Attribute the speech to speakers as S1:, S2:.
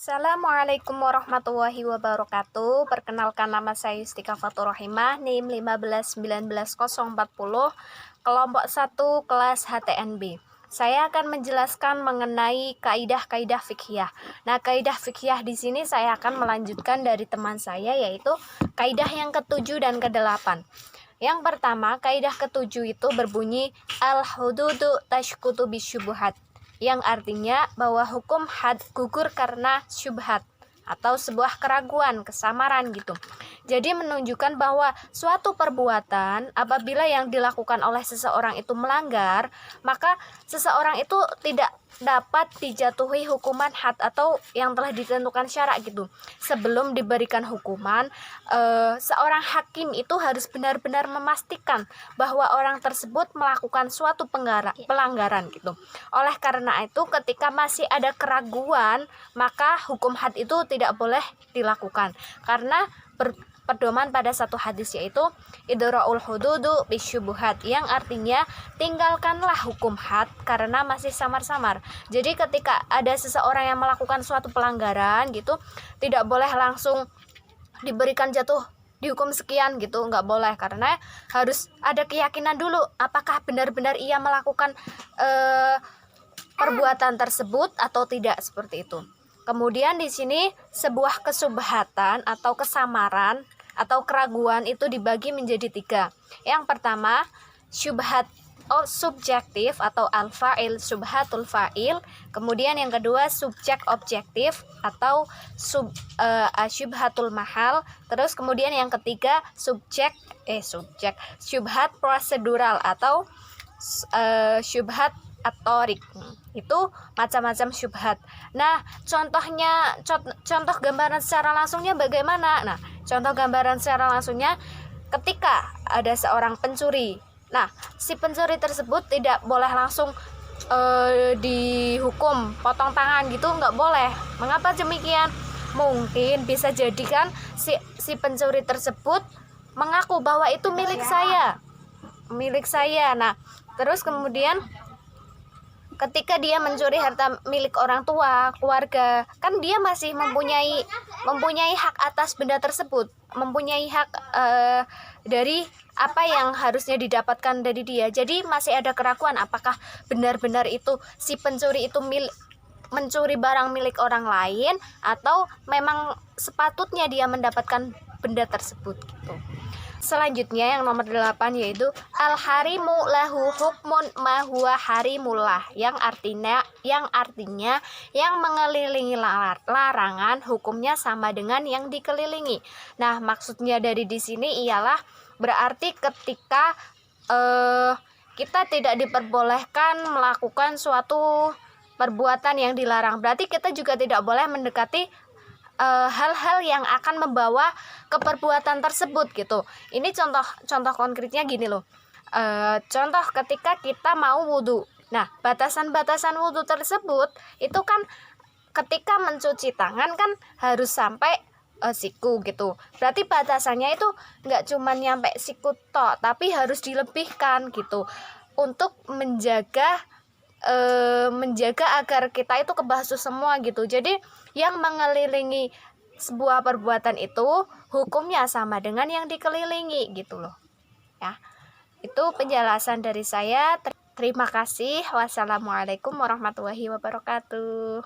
S1: Assalamualaikum warahmatullahi wabarakatuh. Perkenalkan, nama saya Yustika Fatur Rahimah, NIM 1519040, kelompok 1 kelas HTNB. Saya akan menjelaskan mengenai kaidah-kaidah fiqhiyah. Nah, kaidah fiqhiyah di sini saya akan melanjutkan dari teman saya, yaitu kaidah yang ke-7 dan ke-8. Yang pertama, kaidah ke-7 itu berbunyi al-hududu tashkutu bisyubuhat, yang artinya bahwa hukum had gugur karena syubhat atau sebuah keraguan, kesamaran gitu. Jadi menunjukkan bahwa suatu perbuatan apabila yang dilakukan oleh seseorang itu melanggar, maka seseorang itu tidak dapat dijatuhi hukuman had atau yang telah ditentukan syarak gitu. Sebelum diberikan hukuman, seorang hakim itu harus benar-benar memastikan bahwa orang tersebut melakukan suatu pelanggaran gitu. Oleh karena itu, ketika masih ada keraguan, maka hukum had itu tidak boleh dilakukan, karena pedoman pada satu hadis, yaitu idra'ul hududu bisyubuhat, yang artinya tinggalkanlah hukum had karena masih samar-samar. Jadi ketika ada seseorang yang melakukan suatu pelanggaran gitu, tidak boleh langsung diberikan jatuh dihukum sekian gitu, nggak boleh, karena harus ada keyakinan dulu apakah benar-benar ia melakukan perbuatan tersebut atau tidak, seperti itu. Kemudian di sini sebuah kesubhatan atau kesamaran atau keraguan itu dibagi menjadi 3. Yang pertama, syubhat subjektif atau al-fa'il subhatul fa'il. Kemudian yang kedua, subjek objektif atau syubhatul mahal. Terus kemudian yang ketiga, syubhat prosedural atau syubhat atorik. Itu macam-macam syubhat. Nah, contoh gambaran secara langsungnya bagaimana? Nah, contoh gambaran secara langsungnya, ketika ada seorang pencuri. Nah, si pencuri tersebut tidak boleh langsung dihukum potong tangan gitu, nggak boleh. Mengapa demikian? Mungkin bisa jadi kan si pencuri tersebut mengaku bahwa itu milik saya. Nah, terus kemudian ketika dia mencuri harta milik orang tua, keluarga, kan dia masih mempunyai hak atas benda tersebut, mempunyai hak dari apa yang harusnya didapatkan dari dia. Jadi masih ada keraguan apakah benar-benar itu si pencuri itu mencuri barang milik orang lain, atau memang sepatutnya dia mendapatkan benda tersebut gitu. Selanjutnya yang nomor 8, yaitu al-harimu lahu hukmun ma huwa harimullah, yang artinya yang mengelilingi larangan hukumnya sama dengan yang dikelilingi. Nah, maksudnya dari di sini ialah berarti ketika kita tidak diperbolehkan melakukan suatu perbuatan yang dilarang, berarti kita juga tidak boleh mendekati hal-hal yang akan membawa ke perbuatan tersebut gitu. Ini contoh konkretnya gini loh. Contoh ketika kita mau wudhu. Nah, batasan-batasan wudhu tersebut itu kan ketika mencuci tangan kan harus sampai siku gitu. Berarti batasannya itu nggak cuma nyampe siku tok, tapi harus dilebihkan gitu, untuk menjaga agar kita itu kebasuh semua gitu. Jadi yang mengelilingi sebuah perbuatan itu hukumnya sama dengan yang dikelilingi gitu loh ya. Itu penjelasan dari saya. Terima kasih. Wassalamualaikum warahmatullahi wabarakatuh.